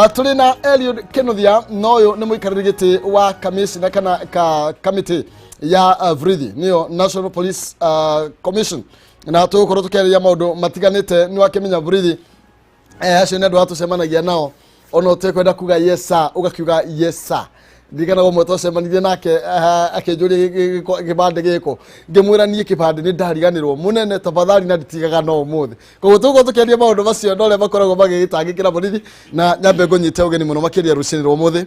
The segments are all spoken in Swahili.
Tuli na Eliud Kenothia noyo ni muikarigiti wa commissioner kana committee ya Vrithi niyo National Police Commission na tukoro tukeria maundu matiganite ni wakimenya Vrithi acio ni andu atucemanagia nao ona utekwenda kuga yesa ugakiuga yesa ndigana go mweto cemanirie nake akinjuri kibande giko ngimwira nie kibande ni ndariganirwo munene tafadhali na nditigaga no umuthi koguo tuko tukeria maundu macio ndole makoragwo magigitangikira Vrithi na nyambe ngonyite ugeni muno makiria ruciniro umuthi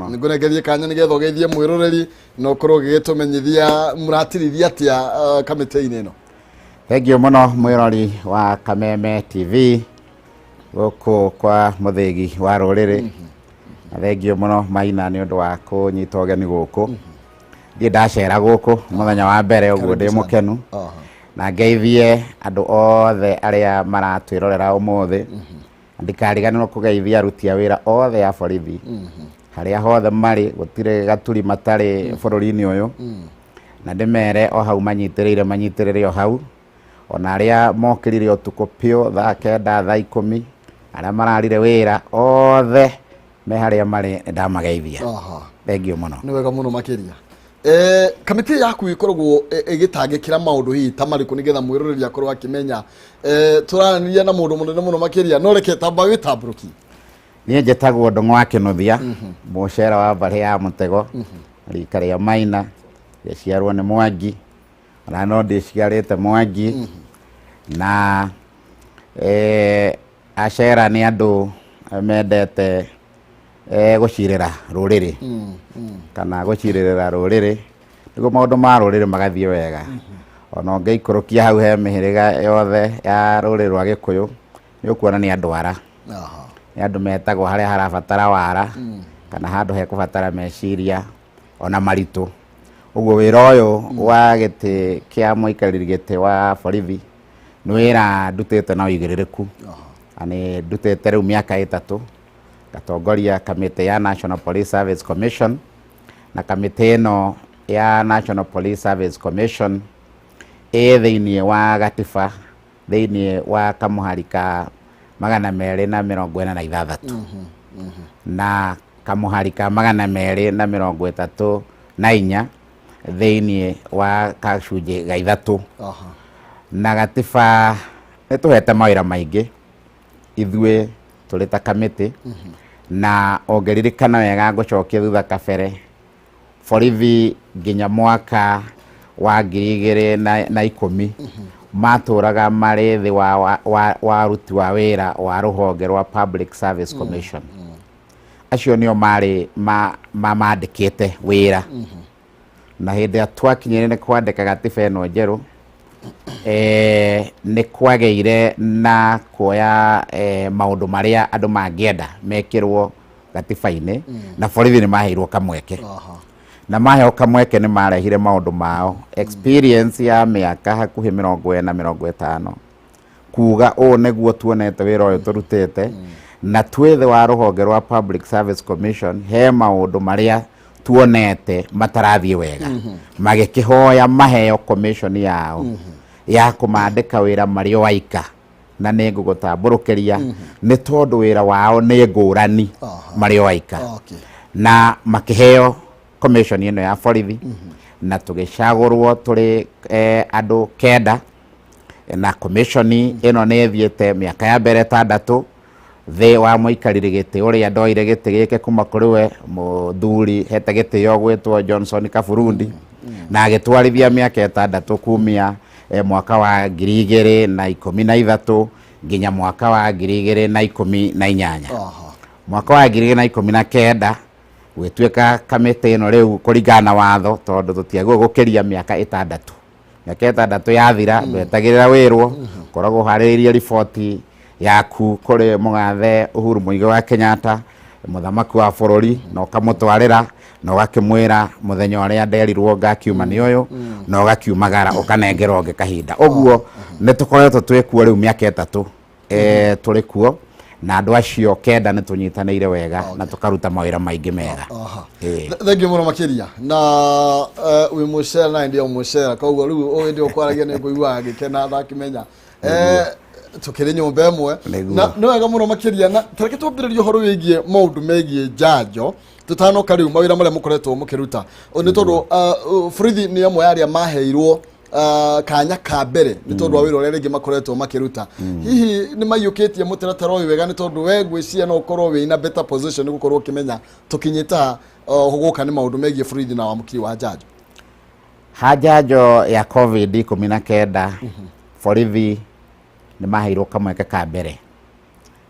nigunegerie kanya nigetha ugeithie mwiroreri no korwo gigitumenyithia muratirithia atia kamite-ini ino. Thengio muno mwirori wa Kameme TV guku kwa muthigi wa ruriri na thengio muno Maina ni undu wa kunyita ugeni guku thie ndacera guku muthenya wa mbere uguo ndi mukenu na ngeithie andu othe aria maratwirorera umuthi ndikariganirwo kugeithia aruti a wira othe a borithi haria hothe mari gutire gaturi matari bururi-ini uyu na ndimere o hau manyitirire o hau ona aria mokirire utuko pio thaa 9 thaa 10 aria mararire wira othe me haria mari ndamageithia. Thengio muno. Ni wega muno makiria. Kamiti yaku ikoragwo igitangikira maundu hi tamariku nigetha mwiroreri akorwo akimenya turaniria na mundu munene muno makiria no reke tamba witamburuki. Nie njĩtagwo Ndung'u Kenothia mucera wa mbari ya Mutego rika ria Maina ciarwo ni Mwangi na no ndiciarite Mwangi na acera ni andu mendete gucirira ruriri kana guciririra ruriri niguo maundu ma ruriri magathie wega ona ngeikorokia hau he mihiriga yothe ya ruriri rwa Gikuyu ni ukuona ni andu ara ni andu metagwo haria harabatara wara kana handu he kubatara meciria ona maritu uguo wira uyu wa giti kia muikariri giti wa borithi ni wira ndutite na uigiririku ani ndutite riu miaka 3 gatongoria kamite ya National Police Service Commission na kamite ino ya National Police Service Commission thiini wa gatiba thiini wa kamuharika 246 na kamuharika 234 thiini wa kacunji ga 3 na gatiba nituhete mawira maingi ithue tuli ta kamite na ongeririkana wega ngucokia thutha kabere borithi nginya mwaka wa 2010 maturaga mari thi wa aruti wa wira wa ruhonge rwa Public Service Commission acio nio mari mandikite wira na hindi atwakinyire ni kwandika gatiba ino njeru ni kwageire na kuoya maundu maria andu mangienda mekirwo gatiba-ini na borithi ni maheirwo kamweke na maheo kamweke ni marehire maundu mao experience ya miaka hakuhi 40-50 kuga o neguo tuonete wira uyu turutite na twithe wa ruhonge rwa Public Service Commission he maundu maria tuonete matarathie wega magikihoya maheo commission yao ya kumandika wira mario waika na ningugutamburukiria ni tondu wira wao ni ngurani mario waika na makiheo commission ino ya borithi na tugicagurwo turi andu 9 na commission ino ni thiete miaka ya mbere 6 thi wa muikariri giti uria ndoire giti gike kuma kuri we muthuri hete giti yo gwitwo Johnson Kaburundi na agitwarithia miaka 6 kumia mwaka wa 2013 nginya mwaka wa 2018 mwaka wa 2019 gwituika kamite ino riu kuringana watho tondu tutiagwo gukiria miaka 6 miaka 6 yathira ndwetagirira wirwo koragwo haririria riboti yaku kuri mugathe Uhuru Muigai wa Kenyatta muthamaki wa bururi no kamutwarira no gakimwira muthenya uria nderirwo ngakiuma ni uyu no gakiumagara ukanengerwo nge kahinda uguo nitukoretwo twikuo riu miaka 3 turi kuo na andu acio 9 ni tunyitanire wega na tukaruta mawira maingi mega. Thengio muno makiria na wi mucera na ndio mucera koguo riu o ndio kwaragia ni nguigua gikena thakimenya tukiri nyumba imwe na no wega muno makiria na tareke twambiririe horo wigie maundu megie njanjo tutanoka riu mawira maria mukoretwo mukiruta ni tondu Borithi ni amwe aria maheirwo kanya ka mbere ni tondu wa wira uria ringi makoretwo makiruta hihi ni mayukitie mutaratara uyu wega ni tondu we gwiciria no ukorwo wi na better position ni gukorwo kimenya tukinyita huguka ni maundu megie Borithi na wamukiri wa njanjo hajanjo ya COVID-19 Borithi ni maheirwo kamweke ka mbere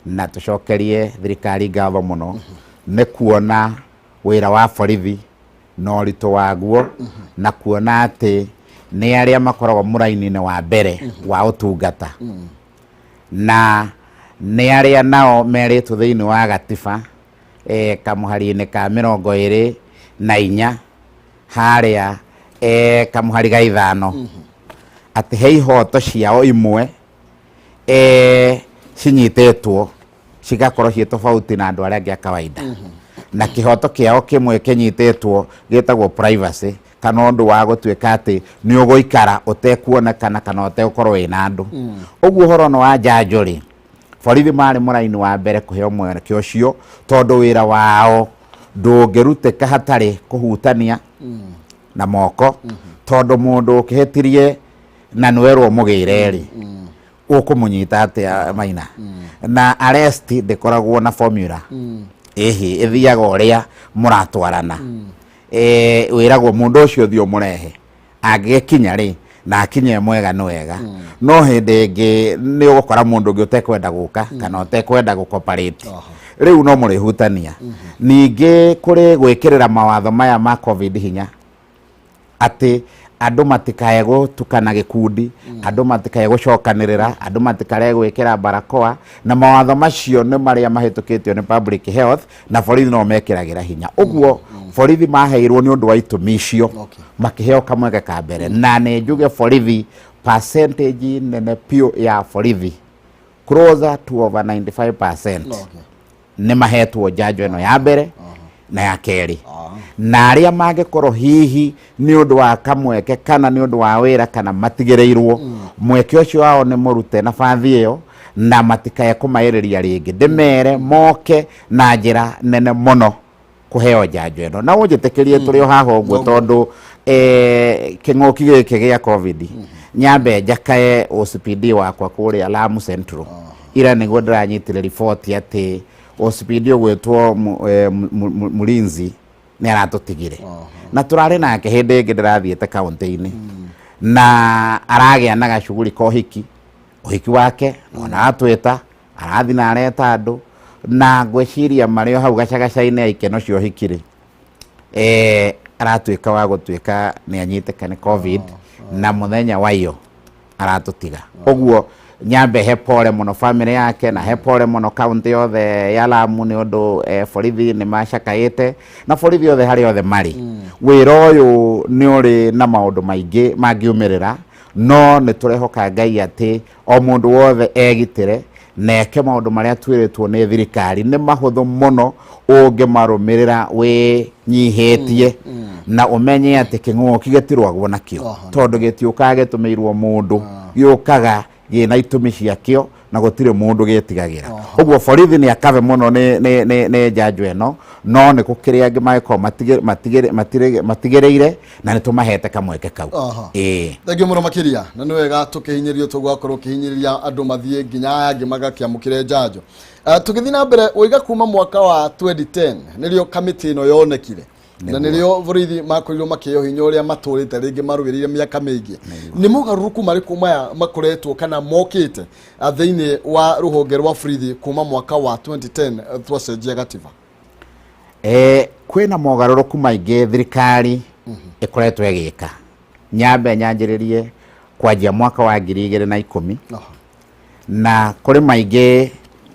na tucokerie thirikari ngatho muno ni kuona wira wa Borithi no rito waguo na kuona ati ni aria makoragwo muraini-ini wa mbere wa utungata na ni aria nao meritwo thiini wa gatiba kamuhari-ini ka 24 haria kamuhari ga 5 ati he ihoto ciao imwe cinyitetwo cigakorwo cie tofauti na andu aria angi a kawaida na kihoto kiao kimwe kinyitetwo gitagwo privacy kana undu wa gutuika ati ni uguikara utekuonekana kana utegukorwo wina andu uguo horo no wa njanjo ri Borithi mari muraini wa mbere kuheo mweke ucio tondu wira wao ndungiruteka hatari kuhutania na moko tondu mundu ukihetirie na nwerwo mugireri ukumunyita atia Maina na arrest ndikoragwo na formula ehe ithiaga uria muratwarana wiragwo mundu ucio thio murehe angikinya ri na akinye mwega no wega no hindi ingi ni ugukora mundu ungi utekwenda guka kana utekwenda gucooperate riu no murihutania ningi kuri gwikirira mawatho maya ma COVID hinya ati andu matikae gutukana gikundi andu matikae gucokanirira andu matikare gwikira barakoa na mawatho macio ni maria mahitukitio ni public health na Borithi no mekiragira hinya uguo Borithi maheirwo ni undu wa itumi icio makiheo kamweke ka mbere na ni njuge Borithi percentage nene pio ya Borithi closer to over 95% ni mahetwo njanjo ino ya mbere na ya keri na aria mangikorwo hihi ni undu wa kamweke kana ni undu wa wira kana matigereirwo mweke ucio wao ni murute na bathi iyo na matikae kumairiria ringi ndimere moke na njira nene muno kuheo njanjo ino na unjitikirie turi o haha uguo tondu king'uki giki gia COVID nyambe njakae OCPD wakwa kuria Lamu Central ira niguo ndiranyitire report ati OCPD gwetwo Mulinzi ni aratutigire na turari nake hindi ingi ndirathiete kaunti-ini na aragia na gacuguri ka uhiki wake ona atwita arathi na areta andu na ngwiciria mario hau gacagaca-ini aikeno cio uhikiri aratuika wa gutuika ni anyiteka ni COVID na muthenya wayo aratutiga uguo nyambe he pole muno family yake na he pole muno county yothe ya Lamu ni undu Borithi ni macakaite na Borithi yothe hari yothe mari wira uyu ni uri na maundu maingi mangiumirira no ni turehoka Ngai ati o mundu wothe egitire neke maundu maria twiritwo ni thirikari ni mahuthu muno ungimarumirira wi nyihitie na umenye ati king'uki gitirwagwo nakio tondu gitiukaga gitumirwo mundu giukaga gina itumi ciakio na gutire mundu gitigagira uguo Borithi ni akave muno ni njanjo eno no ni gukiri angi maiko matigereire na ni tumahete kamweke kau thangi muno makiria na ni wega tukihinyirio tugwakorwo kihinyiriria andu mathie nginya angi magakiamukire njanjo tukithii na mbere uiga kuma mwaka wa 2010 nirio kamiti ino yonekire na nirio Borithi makorirwo makio hinya uria maturite ringi marugirire miaka mingi ni mugaruruku mariku maya makoretwo kana mokite thiini wa ruhonge rwa Borithi kuma mwaka wa 2010 twacenjia gatiba kwina mogaruruku maingi thirikari ikoretwo igika nyambe nyanjiririe kwanjia mwaka wa 2010 na kuri maingi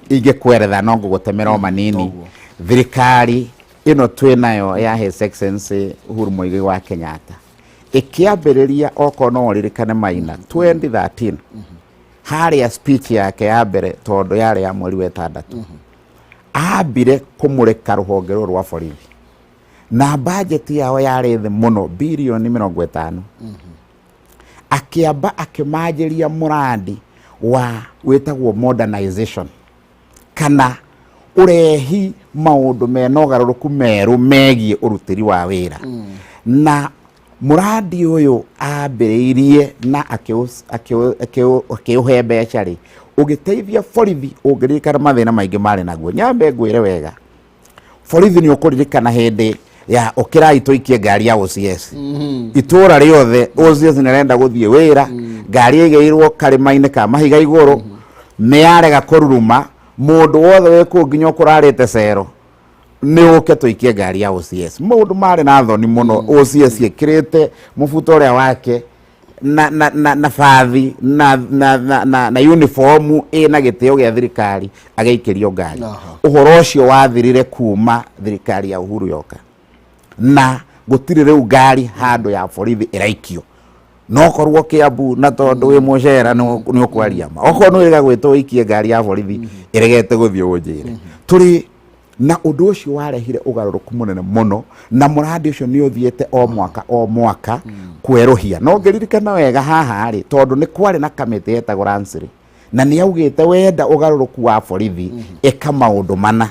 ingikweretha no ngugutemera manini thirikari ino twinayo ya His Excellency Uhuru Muigai wa Kenyatta ikiambiriria okono ririkane Maina 2013 haria speech yake ya mbere tondu yari ya mweri wa 6 ambire kumurika ruhonge rwa Borithi na budget yao yari thi muno bilioni 50 akiamba akimajiria muradi wa wetagwo modernization kana urehi maundu menogaruruku meru megie urutiri wa wira na muradi uyu ambiriirie na akiuhe mbeca ri ugiteithia borithi ungiririkana mathina maingi mari naguo nyambe ngwire wega borithi ni ukuririkana hindi ya ukirai tuikie ngari ya OCS itura riothe OCS nirenda guthie wira ngari igeirwo karima-ini ka mahiga iguru niyarega kururuma mundu wothe weku nginya ukurarite cero ni uke tuikie ngari ya OCS mundu mari na thoni muno OCS ikirite mufuto uria wake na fathi na uniform ina gitio gia thirikari ageikirio ngari uhoro ucio wathirire kuma thirikari ya Uhuru yoka na gutire riu ngari handu ya borithi iraikio no korwo Kiambu na tondu wi mucera ni ukwaria ma oko no iriga gwitwo ikie ngari ya borithi iregete guthio unjire turi na undu ucio warehire ugaruruku munene muno na muradi ucio ni uthiete o mwaka kweruhia no ngiririkana wega haha ri tondu ni kwari na kamiti etagwo Ransiri na ni augite wenda ugaruruku wa borithi eka maundu mana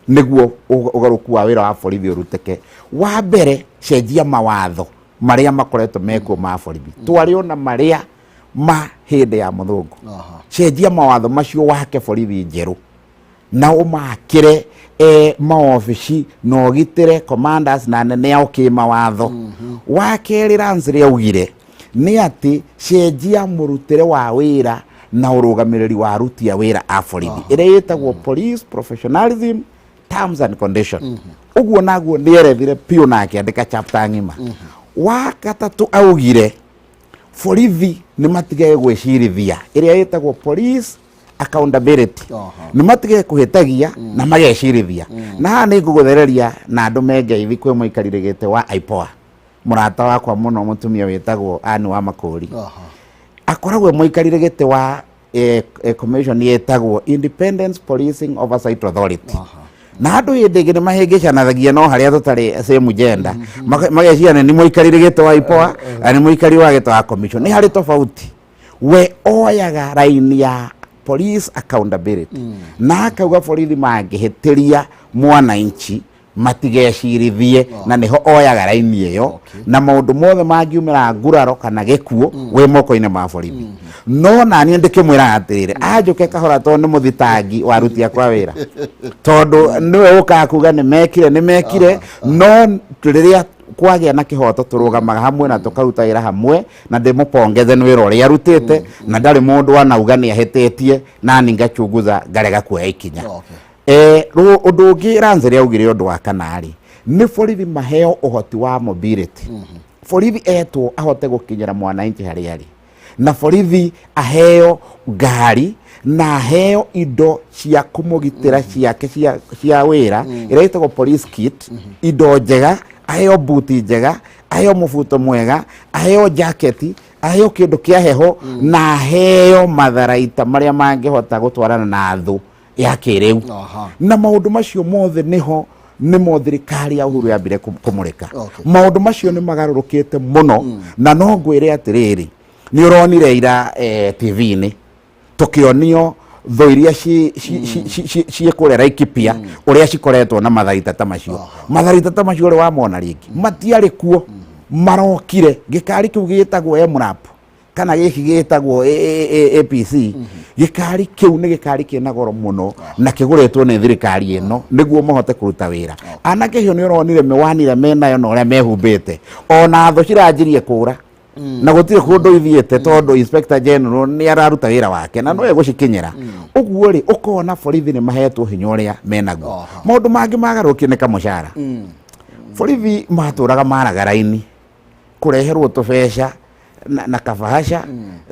niguo ugaruruku wa wira wa borithi uruteke wa mbere cenjia mawatho maria makoretwo meko ma borithi twariona maria ma hindi ya muthungu cenjia mawatho macio wake borithi njeru na umakire maofici no gitire commanders na nene ao kimawatho wakeri Ransiri augire ni ati cenjia murutire wa wira na urugamiriri wa aruti a wira a borithi ire yetagwo police professionalism terms and conditions uguo naguo ni erethire pio na akiandika chapter ngima wa gatatu augire borithi ni matige gwicirithia ire yetagwo police accountability ni matige kuhitagia na magecirithia na ha ni nguguthereria na andu mengeithi kwe muikarire gite wa IPOA murata wakwa muno mutumia wetagwo Anne wa Makuri akoragwe muikarire gite wa commission yetagwo Independent Policing Oversight Authority na andu yindigi ni mahingicanagia no haria tutari same gender mageciana ni muikarire gite wa IPOA ani muikari wa gite wa commission ni hari tofauti we oyaga raini ya police accountability na akauga borithi mangihitiria mwananchi matigecirithie na niho oyaga raini iyo na maundu mothe mangiumira nguraro kana gikuo we moko-ini ma borithi no na ni ndikimwira atirire ajuke kahora tondu muthitangi warutia kwa wira tondu niwe ukakuga ni mekire no riria kwagia na kihoto turugamaga hamwe na tukaruta wira hamwe na ndimupongeze ni wira uria arutite na ndari mundu anauga ni ahitetie na ningachunguza ngarega kuoya ikinya undu ungi Ransiri augire undu wa kanari ni borithi maheo uhoti wa mobility borithi etwo ahote gukinyira mwananchi haria ari na borithi aheo ngari na aheo indo cia kumugitira ciake cia wira iretagwo police kit indo njega aheo buti njega aheo mubuto mwega aheo jacket aheo kindu kia heho na aheo matharaita maria mangihota gutwarana na thu ya kiriu na maundu macio mothe niho nimo thirikari ya Uhuru yambire kumurika maundu macio ni magarurukite muno na no ngwire atiriri ni uronire ira TV-ini tukionio tho iria ciekure Laikipia uria cikoretwo na matharita ta macio ri wamona ringi matiari kuo marokire gikari kiu gitagwo MRAP kana giki gitagwo APC gikari kiu ni gikari kina goro muno na kiguretwo ni thirikari ino niguo mohote kuruta wira anake hio ni uronire mewanire menayo no ria mehumbite ona tho ciranjirie kura na gutire kundu ithiete tondu Inspector General ni araruta wira wake na no egucikinyira uguo ri ukona borithi ni mahetwo hinya uria menaguo maundu mangi magarukie ni kamucara borithi maturaga maragaraini kureherwo tubeca na kabahasha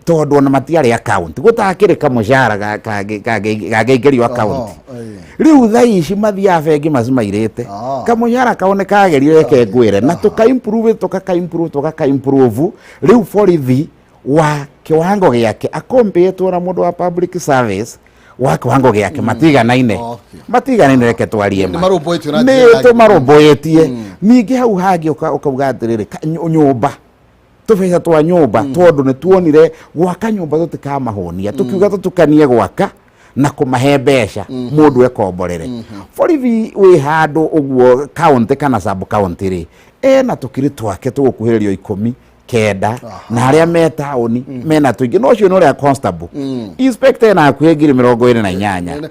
tondu na matiari account gutakire kamucara kageigerio account riu thaici mathia bengi macimairite kamucara kaone kagerire kengwire na tukaimprove riu borithi wa kiwango giake akompetwo na mundu wa public service wa kiwango giake matiganaine reke twarie ma ni tumaromboetie ningi hau hangi ukauga atiriri nyumba tũbeca twa nyũmba tondũ nĩ tuonire gwaka nyũmba tũtikamahonia tũkiuga tũtukanie gwaka na kũmahe mbeca mũndũ ekomborere borithi wĩ handũ ũguo county kana sub county rĩ ena tũkiri twake tũgũkuhĩrĩrio 19 na arĩa me taũni mena tũingĩ no ũcio nĩ ũrĩa constable inspector ena hakuhĩ 28,000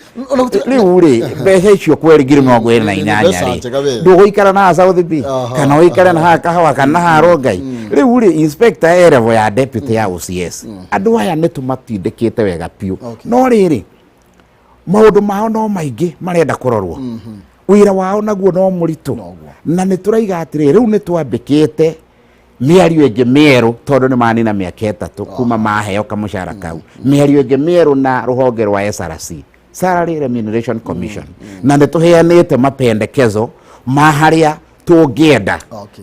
rĩu rĩ mbeca icio kweri 28,000 rĩ ndũgũikara na South B kana ũikare na kahawa kana haro Ngai rĩu rĩ inspector level ya deputy ya OCS andũ aya nĩ tũmatindĩkĩte wega piũ no rĩrĩ maũndũ mao no maingĩ marenda kũrorwo wĩra wao naguo no mũritũ na nĩ tũraiga atĩrĩ rĩu nĩ twambĩkĩte mĩario ĩngĩ mĩerũ tondũ nĩ manina mĩaka 3 kuma maheo kamũcara kau mĩario ĩngĩ mĩerũ na rũhonge rwa SRC Salary Remuneration Commission na nĩ tũheanĩte mapendekezo ma harĩa tũngĩenda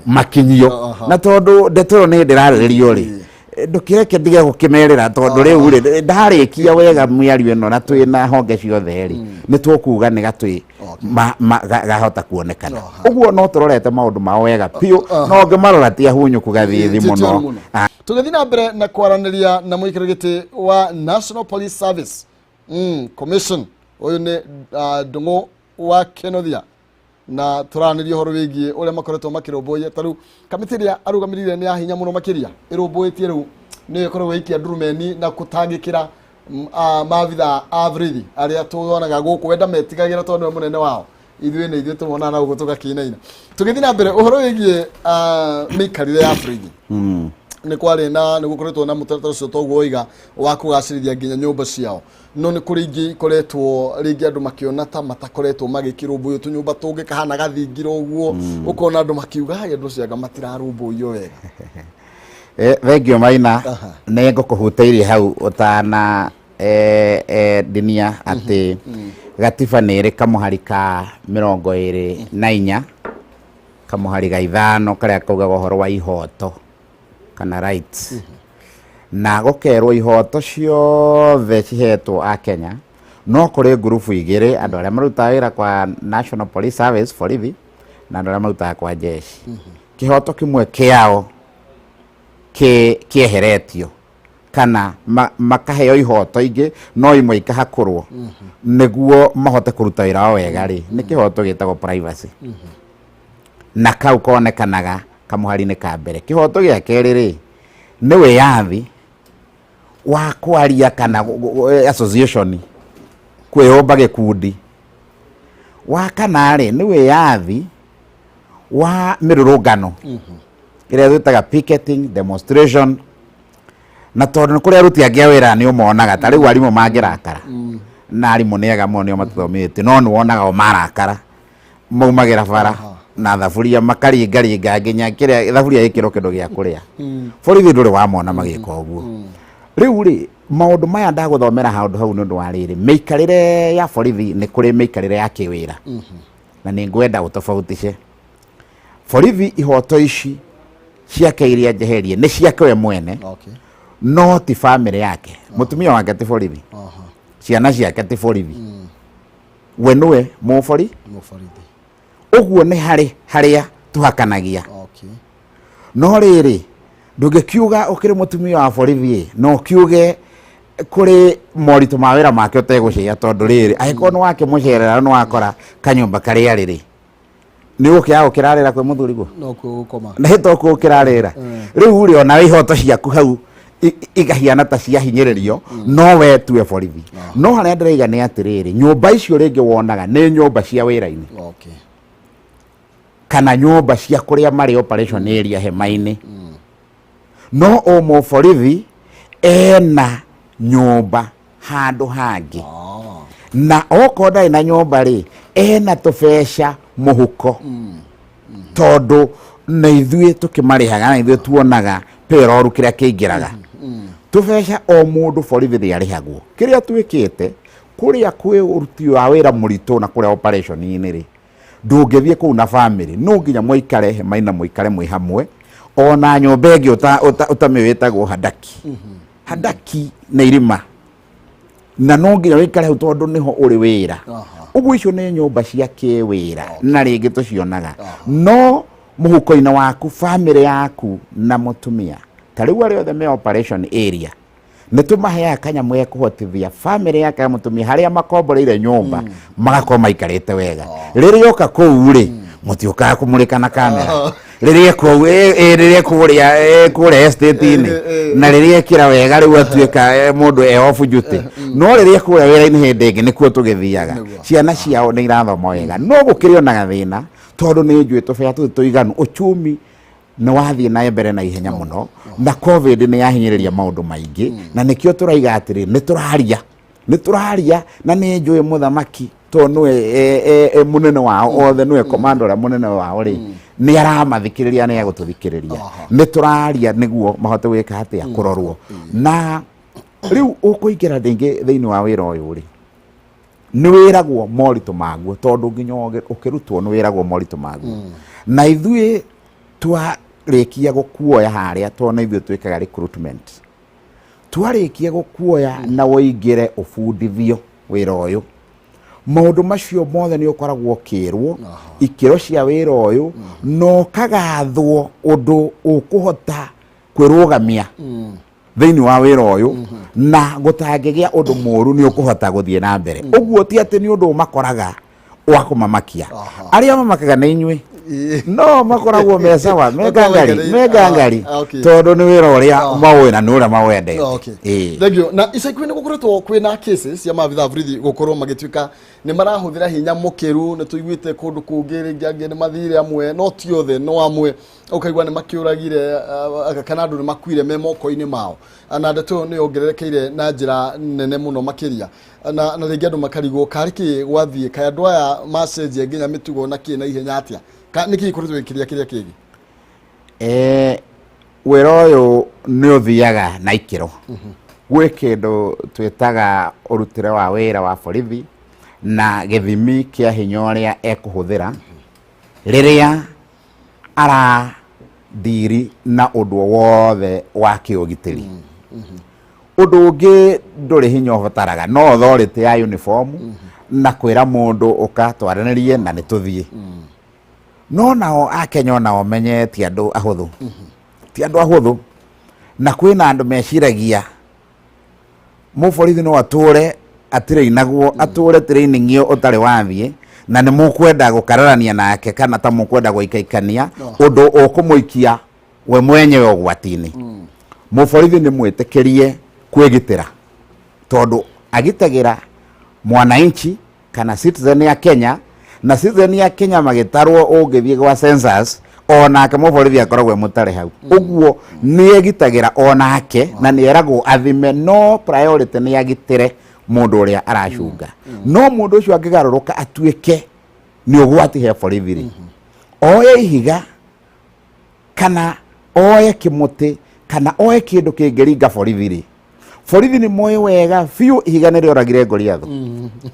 makinyio na tondũ ndeto nĩ ndĩrarĩrĩrio rĩ ndũkireke ndige gũkĩmerera tondũ rĩu rĩ ndarĩkia wega mĩario ĩno na twĩna honge ciothe rĩ nĩ tũkuga nĩ gatwĩ gahota kuonekana ũguo no tũrorete maũndũ mao wega piũ no ngĩmarora ti ahunyũku gathithi mũno tũgĩthiĩ na mbere na kwaranĩria na mũikarĩri gĩtĩ wa National Police Service Commission ũyũ nĩ Ndung'u wa Kenothia na tũranĩria ũhoro wĩgiĩ ũrĩa makoretwo makĩrũmbũiya tarĩu kamĩtĩ ĩrĩa arũgamĩrĩire nĩ ya hinya mũno makĩria ĩrũmbũĩtie rĩu nĩ ĩkoragwo ĩikia ndurumeni na gũtangĩkĩra maabitha a borithi arĩa tuonaga gũkũ wenda metigagĩra tondũ nĩ mũnene wao ithuĩ nĩ ithuĩ tũmona na ũguo tũgakĩinaina tũgĩthiĩ na mbere ũhoro wĩgiĩ mĩikarĩre ya borithi nĩ kwarĩ na nĩ gũkoretwo na mũtaratara ũcio toguo oiga wa kũgacĩrithia nginya nyũmba ciao no nĩ kũrĩ ingĩ ikoretwo rĩngĩ andũ makĩona ta matakoretwo magĩkĩrũmbũiyo tũnyũmba tũngĩ kahana gathingira ũguo ũkona andũ makiuga andũ ciaga matirarũmbũiyo wega thengio Maina nĩ ngũkũhutĩirie hau ũtana dinia atĩ gatiba nĩ ĩrĩ kamũhari ka 24 kamũhari ga 5 karĩa kaugaga ũhoro wa ihoto kana rights na gũkerwo ihoto ciothe cihetwo a Kenya no kũrĩ ngurubu igĩrĩ andũ arĩa marutaga wĩra kwa National Police Service borithi na andũ arĩa marutaga kwa jeshi kĩhoto kĩmwe kĩao kĩeheretio kana makaheo ihoto ingĩ no imwe ikahakũrwo nĩguo mahote kũruta wĩra wao wega rĩ nĩ kĩhoto gĩtagwo privacy na kau konekanaga kamũhari-inĩ ka mbere kĩhoto gĩa kerĩ rĩ nĩ wĩyathi wa kwaria kana association kwĩyũmba gĩkundi wa kana rĩ nĩ wĩyathi wa mĩrũrũngano ĩrĩa twĩtaga picketing demonstration na tondũ nĩ kũrĩ aruti angĩ a wĩra nĩ ũmonaga ta rĩu arimũ mangĩrakara na arimũ nĩ ega mũno nĩo matũthomithĩtie no nĩ wonaga o marakara maumagĩra bara na thaburia makaringaringa nginya kĩrĩa thaburia gĩkĩro kĩndũ gĩa kũrĩa borithi ndũrĩ wamona magĩka ũguo rĩu rĩ maũndũ maya ndagũthomera handũ hau nĩ ũndũ wa rĩrĩ mĩikarĩre ya borithi nĩ kũrĩ mĩikarĩre ya kĩwĩra na nĩ ngwenda ũtofautishe borithi ihoto ici ciake iria njeherie nĩ ciake we mwene no ti family yake mũtumia wake ti borithi ciana ciake ti borithi we nĩwe mũborithi ũguo nĩ harĩa tũhakanagia no rĩrĩ ndũngĩkiuga ũkĩrĩ mũtumia wa borithi no kiuge kũrĩ moritũ ma wĩra make ũtegũcia tondũ rĩrĩ angĩkorwo nĩ wake mũcerera nĩ wakora kanyũmba karĩa rĩrĩ nĩ ũkĩaga ũkĩrarĩra kwĩ mũthuri guo no gũkoma na hĩtoko ũkĩrarĩra rĩu rĩ ona ihoto ciaku hau igahiana ta ciahinyĩrĩrio no we tuwe borithi no harĩa ndĩraiga nĩ atĩrĩrĩ nyũmba icio rĩngĩ wonaga nĩ nyũmba cia wĩra-inĩ kana nyũmba cia kũrĩa marĩ operation area hema-inĩ no o mũborithi ena nyũmba handũ hangĩ na okorwo ndarĩ na nyũmba rĩ ena tũbeca mũhuko tondũ na ithuĩ tũkĩmarĩhaga na ithuĩ tuonaga payroll kĩrĩa kĩingĩraga tũbeca o mũndũ borithi nĩ arĩhagwo kĩrĩa twĩkĩte kũrĩa kwĩ ũruti wa wĩra mũritũ na kũrĩa operation-inĩ rĩ ndũngĩthiĩ kũu na family no nginya mũikare hema-inĩ mũikare mwĩ hamwe ona nyũmba ĩngĩ ũtamĩwĩtagwo handaki na irima na no nginya wĩikare hau tondũ nĩho ũrĩ wĩra ũguo icio nĩ nyũmba cia kĩwĩra na rĩngĩ tũcionaga no mũhuko-inĩ waku family yaku na mũtumia tariu ari othe me operation area nitumaheaga kanyamu ya kuhotithia family yake ya mutumia haria makomboreire nyumba magakorwo maikarite wega riria yoka kuu ri mutiokaga kumurika na kamera riria kuria estate-ini na riria kira wega riu atuika mundu off duty no riria kuria wira-ini hindi ingi nikuo tugithiaga ciana ciao ni irathoma wega no gukiri ona gathina tondu ni njui tubea tuiganu uchumi no wathie na mbere na ihenya muno na covid ni yahinyiriria maundu maingi na nikio turaiga atiri ni turaria na ni njui muthamaki to nwe munene wao othe nwe commander munene wao ri ni aramathikiriria ni agututhikiriria ni turaria niguo mahote gwika atia kurorwo na riu ukuingira ndingi thiini wa wira uyu ri ni wiragwo moritu maguo tondu nginya ukirutwo ni wiragwo moritu maguo na ithui twarikia gukuoya haria tona ithui twikaga recruitment twarikia gukuoya na woingire ubundithio wira uyu maundu macio mothe ni ukoragwo kirwo ikiro cia wira uyu no kagathwo undu ukuhota kwirugamia thiini wa wira uyu na gutangigia undu muru ni ukuhota guthie na mbere uguo ti ati ni undu makoraga wa kumamakia aria mamakaga na inywe no makoragwo mesawa megangari tondu ni wira uria mawina ni uria mawende thegio na icaikuini gukoretwo kwina cases ya mavitha borithi gukorwo magituika ni marahuthira hinya mukiru ni tuiguite kundu kungiri ngiangi ni mathire amwe no ti othe no amwe ukaigwa ni makiuragire kana andu ni makuire me moko-ini mao na ndeto ni ongererekeire na njira nene muno makiria na ringi andu makarigwo kariki gwathie kaya andu aya macenjia nginya mitugo na kina ihenya atia niki ikoretwo gikiria kiria kingi wira uyu ni uthiaga na ikiro gwi kindu twitaga urutire wa wira wa borithi na githimi kia hinya uria ekuhuthira riria ara diri na undu wothe wa kiugitiri undu ungi nduri hinya ubataraga no authority ya uniform na kwira mundu ukatwaranirie na nituthie no nao akenya nao menye ti andu ahuthu ti andu ahuthu na kwina andu meciragia muborithi no ature atire inagwo ature training yo utari wathie na ni mukwenda gukararania nake kana ta mukwenda guikaikania undu ukumuikia we mwenyewe ugwatini muborithi ni mwitikirie kwigitira tondu agitagira mwananchi kana citizen ya Kenya na citizen ya Kenya magitarwo ungithie gwa census onake muborithi akoragwo mutare hau uguo ni egitagira onake na ni eragwo athime no priority ni agitire mundu uria aracunga no mundu ucio angigaruruka atuike ni ugwati he borithi oye ihiga kana oye kimuti kana oye kindu kingiringa borithi ni moyo wega fiu ihiga ni rioragire Goliath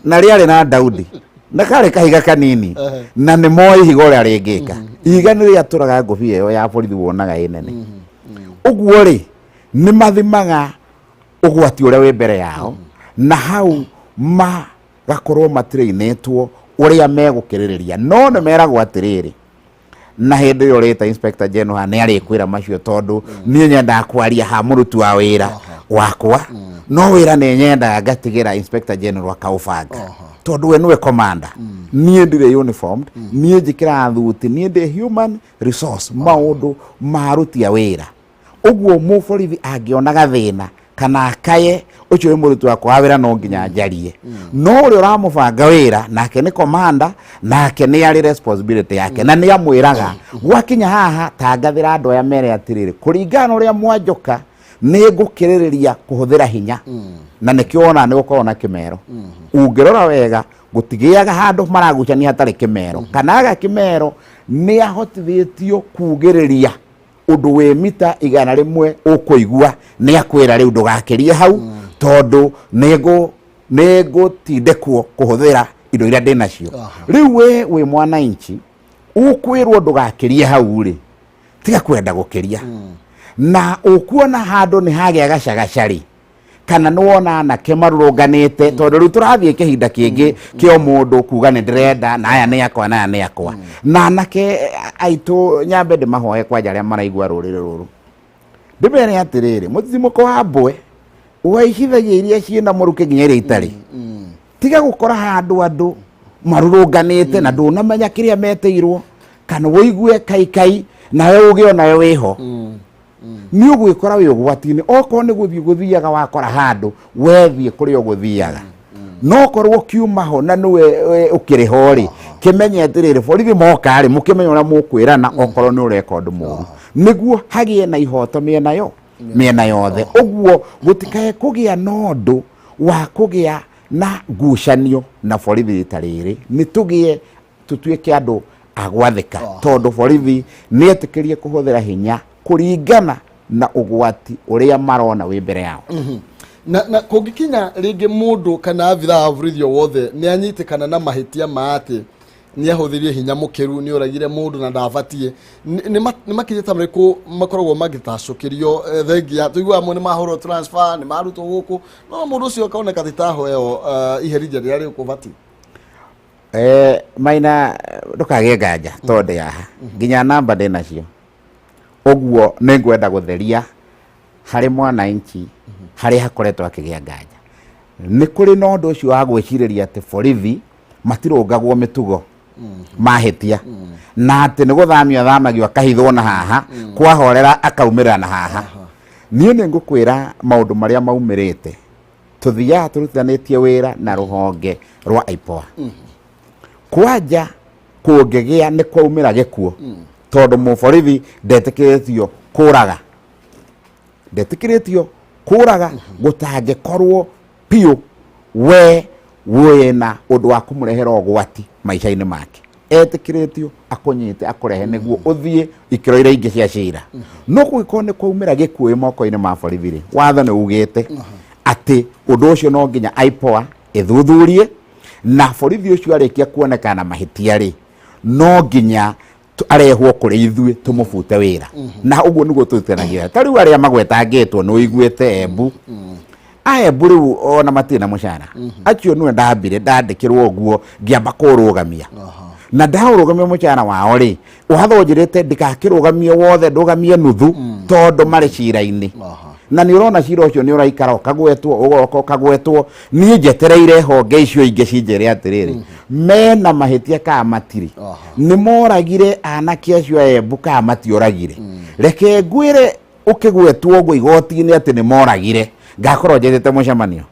na riari na Daudi na kare kahiga kanini na ni moyo ihiga uria ringika ihiga ni riaturaga ngufia yo ya borithi wonaga inene uguo ri ni mathimaga ugwati uria wi mbere yao na hau magakorwo matrainetwo uria megukiririria no ne meragwo atiriri na hindi yo reta inspector general ni ari kwira macio tondu ni nyenda kwaria ha murutu wa wira wakwa no wira ni nyenda ngatigira inspector general akaubanga tondu we niwe commander nie ndire uniformed nie njikira thuti nie ndi human resource maundu marutia wira uguo muborithi angionaga thina kana akaye ucio wi murutu wakwa wira no nginya njarie no uri uramubanga wira nake ni commander nake ni ari responsibility yake na ni amwiraga gwakinya haha tangathira andu aya mere atiriri kuringana uria mwanjoka ni ngukiririria kuhuthira hinya na nikiona ni gukorwo na kimero ungirora wega gutigiaga handu maragucania hatari kimero kana aga kimero ni ahotithitio kugiriria undu we mita igana rimwe ukuigua ni akwira riu ndugakirie hau tondu nego tindekwo kuhuthira indo iria ndinacio riu we mwananchi ukwirwo ndugakirie hau ri tiga kwenda gukiria na ukuona handu ni hagia gacagacari kana nuwona na kemarurunganite tondu riu turathie kihinda kingi kio mundu kuga ni ndirenda na aya ni yakwa na aya ni yakwa na nake aitu nyambe ndi mahoye kwa jaria maraigua rurire ruru ndibere atiriri muthimuko wa mbwe waihithagia iria ciina muruke nginya iria itari tiga gukora handu andu marurunganite na ndunamenya kiria meteirwo kana woigue kai na we uge ona we wiho ni ugwikora wi ugwatini oko ni guthii guthiaga wakora handu wethie kuri uguthiaga no korwo kiuma ho na niwe ukiriho ri kimenye atiriri borithi moka ri mukimenya ora mukwirana okorwo ni record muru niguo hagie na ihoto miena yothe uguo gutikae kugia nondu wa kugia na ngucanio na borithi ritariri ni tugie tutuike andu agwathika tondu borithi ni etikirie kuhuthira hinya kuringana na ugwati uria marona wi mbere yao na kungikinya ringi mundu kana avira avurithio wothe ni anyitikana na mahitia maati ni ahuthirie hinya mukiru ni uragire mundu na ndavatie ni makijeta mriku makoragwo magitacukirio thengia tuigua amwe ni mahoro transfer ni marutwo guku no mundu ucio kaoneka titaho eo iherithia riria rikuvati maina ndukage nganja tonde yaha nginya namba ndinacio uguo ni ngwenda gutheria hari mwananchi hari hakoretwo akigia nganja ni kuri no ndu ucio wa gwiciriria ati borithi matirungagwo mitugo mahitia na ati ni guthamio thamagio akahithwo na haha kwahorera akaumirira na haha nie ni ngukwira maundu maria maumirite tuthia turutithanitie wira na ruhonge rwa IPOA kwanja kungigia ni kwaumira gikuo tondu muborithi ndetikiritio kuraga gutangikorwo piu we wena undu wa kumurehera ugwati maisha-ini make etikiritio akunyite akurehe niguo uthie ikiro iria ingi cia cira no gwiko ni kwaumira gikuo moko-ini ma borithi ri watho ni ugite ati undu ucio no nginya IPOA ithuthurie na borithi ucio arikia kuonekana mahitia ri no nginya arehwo kuri ithue tumufute wira na uguo niguo tutanagira tariu aria magwetangitwo no iguite Embu Embu riu ona matina mucara acio niwe ndambire ndandikirwo guo ngiamba kurugamia na ndaurugamia mucara wao ri wathonjirite ndikakirugamie wothe ndugamie nuthu tondu mari cira-ini na ni urona cira ucio ni uraikara ukagwetwo ugoka ukagwetwo ni njetereire honge icio ingi cinjere atiriri mena mahitia ka matiri ni moragire anake acio Embu ka matioragire reke ngwire ukigwetwo ngo igoti-ini ati ni moragire ngakorwo njetete mucemanio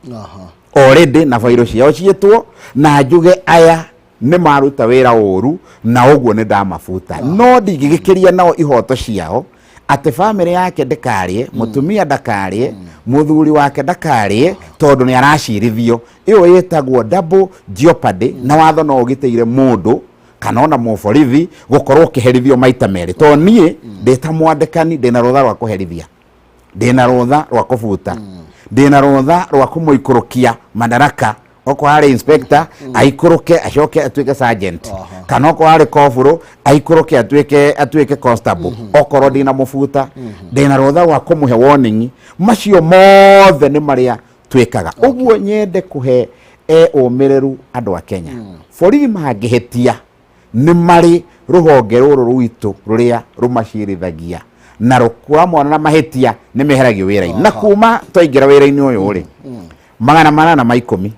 already na fairo ciao cietwo na njuge aya ni maruta wira uru na uguo ni ndamafuta no ndigigikiria nao ihoto ciao ati family yake ndakarie mutumia ndakarie muthuri wake ndakarie tondu ni aracirithio iyo yetagwo double jeopardy na watho no ugiteire mundu kana ona muborithi gukorwo kiherithio maita meri to nie ndita mwandikani ndina rutha rwa kuherithia ndina rutha rwa kufuta ndina rutha rwa kumuikurukia madaraka oko ari inspector aikuruke acoke atuike sergeant kana oko ari kofuro aikuruke atuike constable okoro ndina mufuta ndina rutha rwa kumuhe warning macio mothe ni maria twikaga uguo nyende kuhe umireru andu a Kenya borithi mangihetia ni mari ruhonge ruru rwitu ruria rumacirithagia na rukura mwana na mahitia ni meheragio wira-ini na kuma twaingira wira-ini uyu uri 810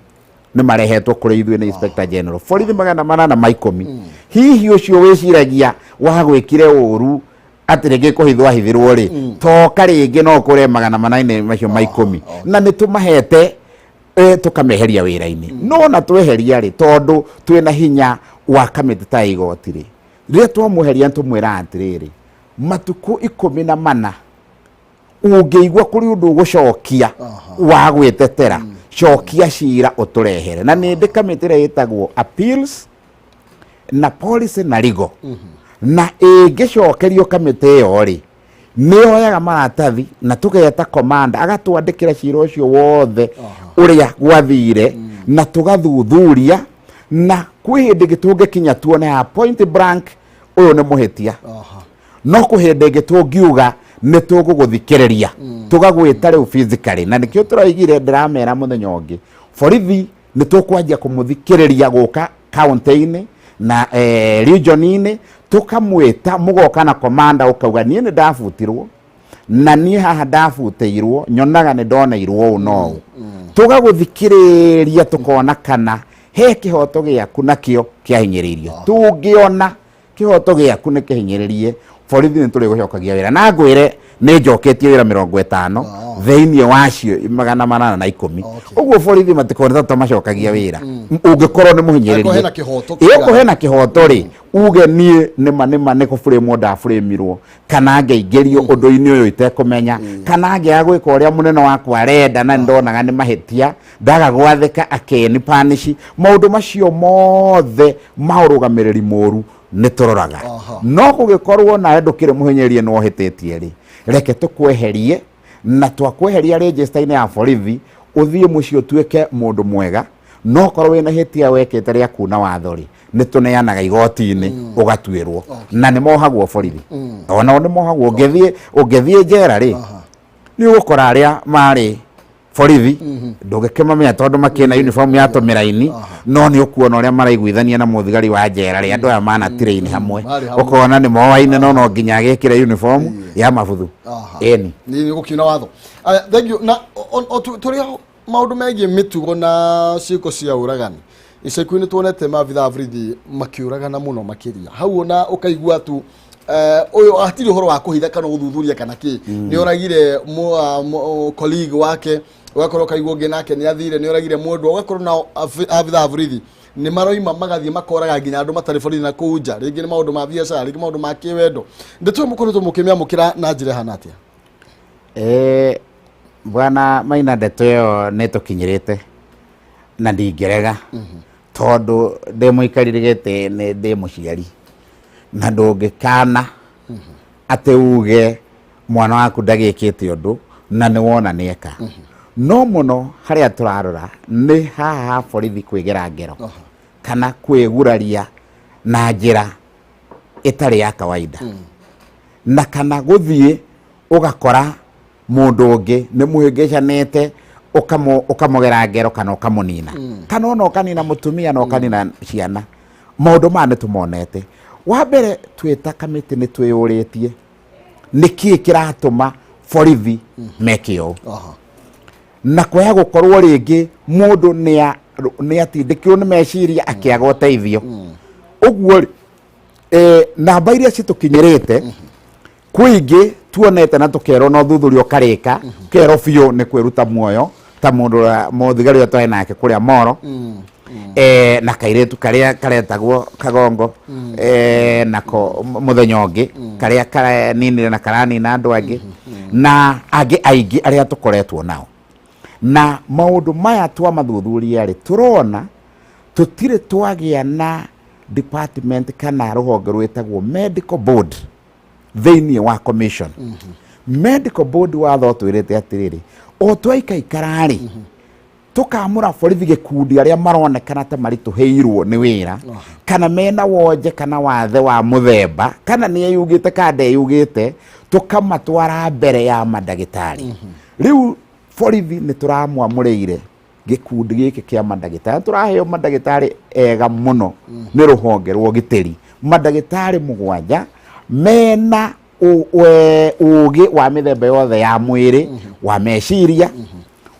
ni marehetwo kuri ithue ni inspector general borithi 810 hihi ucio wiciragia wa gwikire uru atirege kuhithwa hithirwo ri toka ringi no kure 800 macio maikumi na nitumahete tukameheria wira-ini no na tweheria ri tondu twina hinya wa kamiti ta igoti ri ria twamuheria tumwira atiriri matuku 14 ungeigwa kuri undu gucokia wa gwitetera cokia cira uturehere na ni ndikamitire yitagwo appeals na policy na legal na ingicokerio kamiti yo ri ni oyaga maratathi na tugeta commander agatwandikira cira ucio wothe uria gwathire na tugathuthuria na kwi hindi gitunge kinya tuone ha point blank uyu ni muhitia no kuhinde gitungiuga ni tuguguthikiriria tugagwita riu physically na nikio turaigire ndramera muthenya ungi borithi ni tukwanjia kumuthikiriria guka county-ini na region-ini tukamwita mugoka na commander ukauga nie ni ndafutirwo na niĩ haha ndabuteirwo nyonaga nĩ ndoneirwo ũũ no ũũ tũgagũthikĩrĩria tukona kana he kĩhoto gĩaku nakĩo kĩahinyĩrĩirio tũngĩona kĩhoto gĩaku nĩ kĩhinyĩrĩrie borithi nĩ tũrĩ gũcokagia wĩra na ngwĩre nĩ njoketie wĩra 50 thĩinĩ wacio 810 ũguo borithi matikoneta tũmacokagia wĩra ũngĩkorwo nĩ mũhinyĩrĩrie ĩko hena kĩhoto rĩ uge niĩ nĩma nĩ kũbũrĩmwo ndabũrĩmirwo kana ngaingĩrio ũndũ-inĩ ũyũ itekũmenya kana ngĩaga gwĩka ũrĩa mũnene wakwa arenda na ndonaga nĩ mahĩtia ndaga gwathĩka akeni punish maũndũ macio mothe maũrũgamĩrĩri mũru nĩ tũroraga no gũgĩkorwo nawe ndũkĩrĩ mũhinyĩrĩrie no hĩtĩtie rĩ reke tũkweherie na twakweheria register-inĩ ya borithi ũthiĩ mũciĩ ũtuĩke mũndũ mwega no korwo wĩna hĩtia wekĩte rĩa kuna watho rĩ nĩ tũneanaga igoti-inĩ ũgatuĩrwo na nĩ mohagwo borithi ona nĩ mohagwo ũngĩthiĩ njera rĩ nĩ ũgũkora arĩa marĩ borithi ndũngĩkĩmamenya tondũ makĩna uniform ya tũmĩraini no nĩ ũkuona ũrĩa maraiguithania na mũthigari wa njera rĩ andũ aya mana train hamwe ũkona nĩ moaine no nginya agĩkĩre uniform ya mabuthu eni nĩ gũkiuna watho thank you na tũrĩ maũndũ megiĩ mĩtugo na ciĩko cia ũragani ica ikuhĩ nĩ tuonete maabitha a borithi makĩũragana mũno makĩria hau ona ũkaigua tu ũyũ hatirĩ ũhoro wa kũhitha kana gũthuthuria kana kĩ nĩ oragire colleague wake ugakorwo kaigua ũngĩ nake nĩ athire nĩ oragire mũndũ ugakorwo na abitha a borithi nĩ maroima magathiĩ makoraga nginya andũ matarĩ borithi na kũu nja rĩngĩ nĩ maũndũ ma biacara rĩngĩ maũndũ ma kĩwendo ndĩtũĩ mũkoretwo mũkĩmĩamũkĩra na njĩra ĩhana atĩa bwana Maina ndeto ĩyo nĩ tũkinyĩrĩte na ndingĩrega tondũ ndĩ mũikarĩri gĩtĩ nĩ ndĩ mũciari na ndũngĩkana atĩ uge mwana waku ndagĩkĩte ũndũ na nĩ wona nĩeka no mũno harĩa tũrarora nĩ haha borithi kwĩgera ngero kana kwĩguraria na njĩra ĩtarĩ ya kawaida na kana gũthiĩ ũgakora mũndũ ũngĩ nĩ mũhĩngĩcanĩte ũkamũgera ngero kana ũkamũnina kana ona ũkanina mũtumia na ũkanina ciana maũndũ maya nĩ tũmonete wa mbere twĩta kamĩtĩ nĩ twĩyũrĩtie nĩkĩĩ kĩratũma borithi meke ũũ na kwaya gũkorwo rĩngĩ mũndũ nĩ atindĩkirwo nĩ meciria akĩaga ũteithio ũguo namba iria citũkinyĩrĩte kwĩingĩ tuonete na tũkerwo no thuthurio karĩka kero biũ nĩ kwĩruta muoyo ta mũndũ mũthigari ũrĩa twarĩ nake kũrĩa Moro na kairĩtu karĩa karetagwo Kagongo nako mũthenya ũngĩ karĩa kaninire na karanina andũ angĩ na angĩ aingĩ arĩa tũkoretwo nao na maũndũ maya twamathuthuria rĩ tũrona tũtirĩ twagĩa na department kana rũhonge rwĩtagwo medical board thĩinĩ wa commission medical board watho twĩrĩte atĩrĩrĩ o twaikaikararĩ tũkamũra borithi gĩkundi arĩa maronekana ta maritũhĩirwo nĩ wĩra kana mena wonje kana wathe wa mũthemba kana nĩ eyugĩte kana ndeyugĩte tũkamatwara mbere ya mandagĩtarĩ rĩu borithi nĩ tũramwamũrĩire gĩkundi gĩkĩ kĩa mandagĩtarĩ tũraheo mandagĩtarĩ ega mũno nĩ rũhonge rwa ũgitĩri mandagĩtarĩ 7 mena ũgĩ wa mĩthemba yothe ya mwĩrĩ wa meciria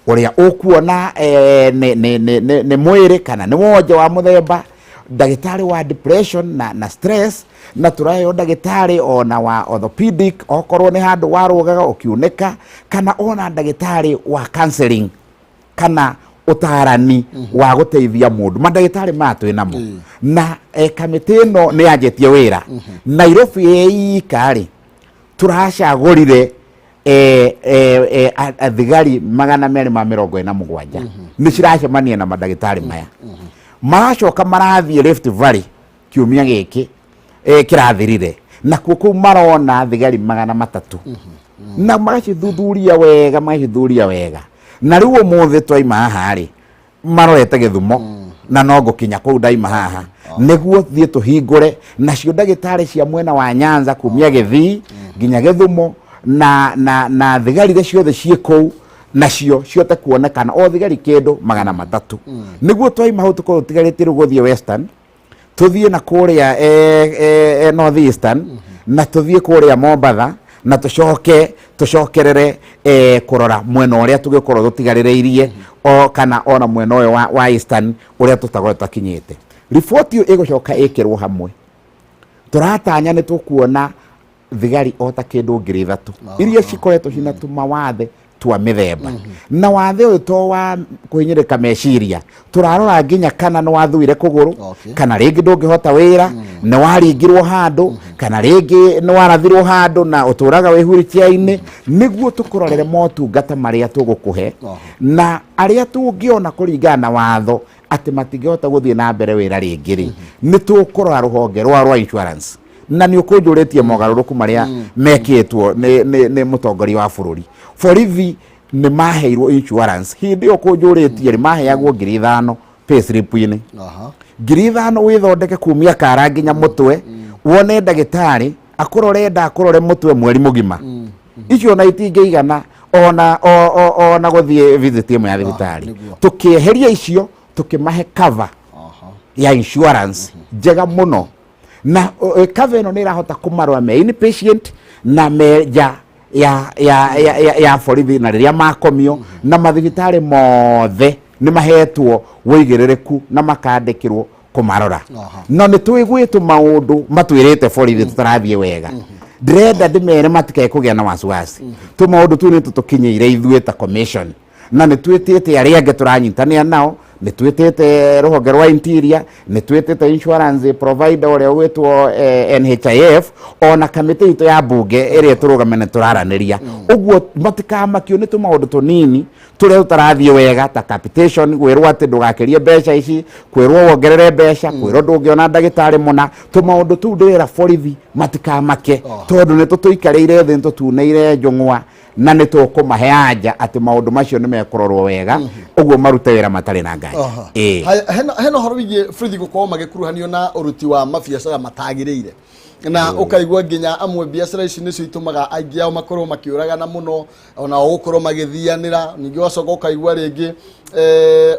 ũrĩa ũkuona nĩ mwĩrĩ kana nĩ wonje wa mũthemba ndagĩtarĩ wa depression na stress na tũraheo ndagĩtarĩ ona wa orthopedic okorwo nĩ handũ warũgaga ũkiunĩka kana ona ndagĩtarĩ wa counseling kana ũtarani wa gũteithia mũndũ mandagĩtarĩ matwĩ namo na kamĩtĩ ĩno nĩ yanjĩtie wĩra Nairobi ĩikarĩ turacagũrire athigari 247 nĩ ciracemania na mandagĩtarĩ maya maracoka marathiĩ Rift Valley kiumia gĩkĩ kĩrathirire na kũu marona thigari 300 na magacithuthuria wega na rĩu ũmũthĩ twaima haha rĩ marorete Gĩthumo na no ngũkinya kũu ndaima haha nĩguo thiĩ tũhingũre nacio ndagĩtarĩ cia mwena wa Nyanza kumia Gĩthii nginya Gĩthumo na thigari iria ciothe ciĩ kũu nacio ciote kuonekana o thigari kĩndũ 300 nĩguo twaima hau tũkorwo tũtigarĩtie rĩu gũthiĩ Western tũthiĩ na kũrĩa North Eastern na tũthiĩ kũrĩa Mombatha na tũcoke tucokerere kurora mwena uria tugikorwo tutigaririirie o kana ona mwena uyu wa Eastern uria tutagwo takinyite. Riboti iyo igucoka ikirwo hamwe, turatanya ni tukuona thigari ota kindu 3,000 iria cikoretwo cina tumawathe twa mithemba na wathe uyu to wa kuhinyirika meciria turarora nginya kana no wathuire kuguru kana ringi ndungihota wira ni waringirwo handu kana ringi ni warathirwo handu na uturaga wihuritia-ini niguo tukurorere motungata maria tugukuhe na aria tungiona kuringana na watho ati matingihota guthie na mbere wira ringi ri ni tukurora ruhonge rwa insurance na ni ukunjuritie mogaruruku maria mekitwo ni mutongoria wa bururi. Borithi ni maheirwo insurance hindi ukunjuritie ri maheagwo 5,000 payslip-ini 5,000 withondeke kumia kara nginya mutwe wone ndagitari akurore mutwe mweri mugima icio na itingeigana ona guthie visit imwe ya thibitari tukieheria icio tukimahe cover ya insurance njega muno na cover ino ni irahota kumarwa me inpatient na meja ya borithi na riria makomio na mathibitari mothe ni mahetwo wigiririku na makandikirwo kumarora no ni twigwitu maundu matwirite borithi tutarathie wega ndrenda ndimere matikae kugia na wasiwasi tu maundu tu ni tutukinyeire ithuĩ ta commission na ni twitite aria ange turanyitania nao ni twitite ruhonge rwa interior ni twitite insurance provider uria witwo NHIF ona kamiti ito ya bunge iria turugamene turaraniria uguo matikamakio ni tumaundu tunini turia tutarathie wega ta capitation gwirwo ati ndugakirie mbeca ici kwirwo wongerere mbeca kwirwo ndungiona ndagitari muna tumaundu tu ndira borithi matikamake tondu ni tutuikarire thi tutuneire njung'wa na ni tukumahe anja ati maundu macio ni mekurorwo wega uguo marute wira matari na ngai heno horo wigie borithi gukorwo magikuruhanio na uruti wa mabiacara matagiriire na ukaigwa nginya amwe biacara ici nicio itumaga aingi ao makorwo makiuragana muno ona gukorwo magithianira ningi wacoka ukaigwa ringi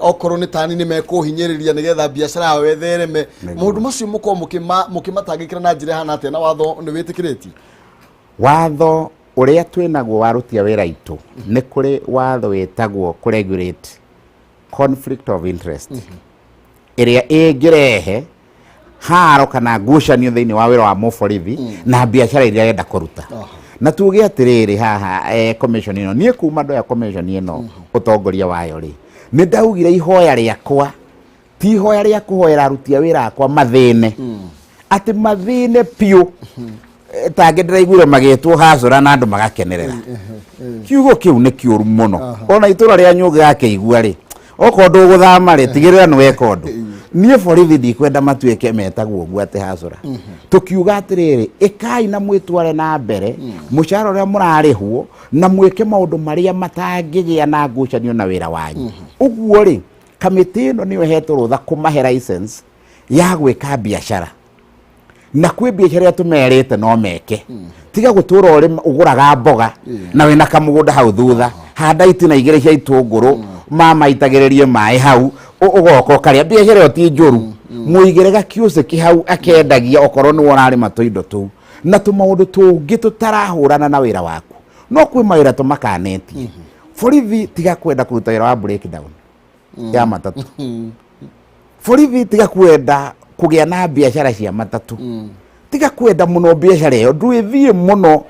okorwo ni tani ni mekuhinyiriria nigetha biacara yao ethereme maundu macio mukorwo mukimatangikira na njira hana atia na watho ni witikiriti watho uria twinaguo warutia wira itu ni kuri watho witagwo kuregulate conflict of interest iria ingirehe haro kana ngucanio thiini wa wira wa muborithi na biacara iria yenda kuruta na tuge atiriri haha commission ino nie kuma ndo ya commission ino utongoria wayo ri ni ndaugire ihoya riakwa ti ihoya ria kuhoera arutia wira akwa mathine ati mathine piu tange ndiraiguire magitwo hacura na andu magakenerera kiugo kiu ni kiuru muno ona itura ria nyuga yake igua ri oko nduguthama ri tigirira ni weka undu nie borithi ndikwenda matuike metagwo uguo ati hacura tukiuga atiriri ikai na mwitware na mbere mucara uria murarihwo na mwike maundu maria matangigia na ngucanio na wira wanyu uguo ri kamiti ino niyo hetwo rutha kumahe license ya gwika biacara na kwi biacara tumerite no meke tiga gutura uri uguraga mboga na wina kamugunda hau thutha handa itina igire cia itunguru mama itagiririe mai hau ugoko karia biacara yo ti njuru muigire gakiuse ki hau akendagia okorwo ni wonari matoindo tu na tumaundu tungi tutarahurana na wira waku no kwi mawira tumakanetie borithi tiga kwenda kuruta wira wa breakdown ya matatu borithi tiga kwenda kugia na biacara cia matatu tiga kwenda muno biacara yo ndwithie muno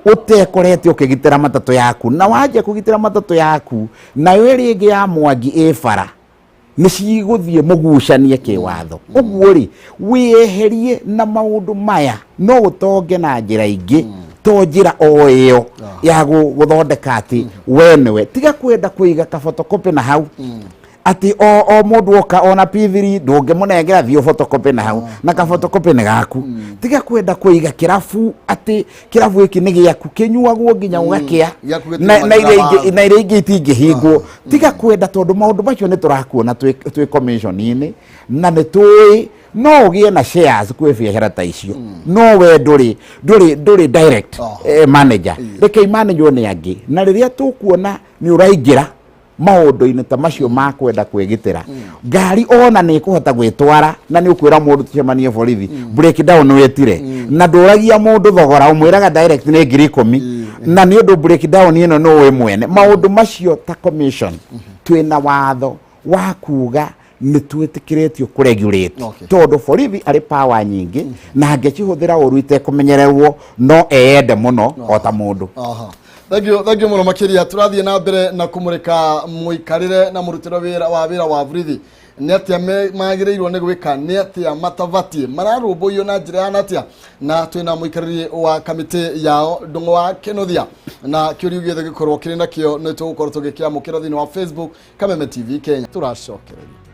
utekorete ukigitira matatu yaku na waje kugitira matatu yaku na weri ingi ya mwangi bara ni ciguthie mugucanie kiwatho uguo ri wieherie na maundu maya no utonge na njira ingi to njira o iyo ya guthondeka ati wenewe tiga kwenda kuiga kafotokopi na hau ati o mundu oka ona P3 ndunge munengera thio photocopy na hau na ka photocopy ni gaku tiga kwenda kuiga kirafu ati kirafu iki ni giaku kinyuagwo nginya ugakia na ire ingi itingihingwo tiga kwenda tondu maundu macio ni turakuona twi commission ini na ni tui no ugie na shares kwi biacara ta icio no we nduri direct manager reke manager ni angi na riria tukuona ni uraingira maundu-ini ta macio ma kwenda kwigitira ngari ona ni kuhota gwitwara na ni ukwira mundu tucemanie borithi breakdown wetire na nduragia mundu thogora umwiraga direct ni 10,000 na ni undu breakdown ino no we mwene maundu macio ta commission twina watho wa kuga ni twitikiretio kuregulate tondu borithi ari power nyingi na angecihuthira uru itekumenyererwo no eende muno ota mundu. Thank you muno makiria turathie na mbere na kumurika muikarire na murutiro wira wa borithi ni atia magireirwo ni gwika ni atia matavatie mararumbuyo na njira ya natia na twina muikariri wa kamite yao Ndung'u wa Kinothia na kiuriu giothe gikorwo kiri nakio ni tugukorwo tugikiamukira thini wa Facebook Kameme TV Kenya turacokereria.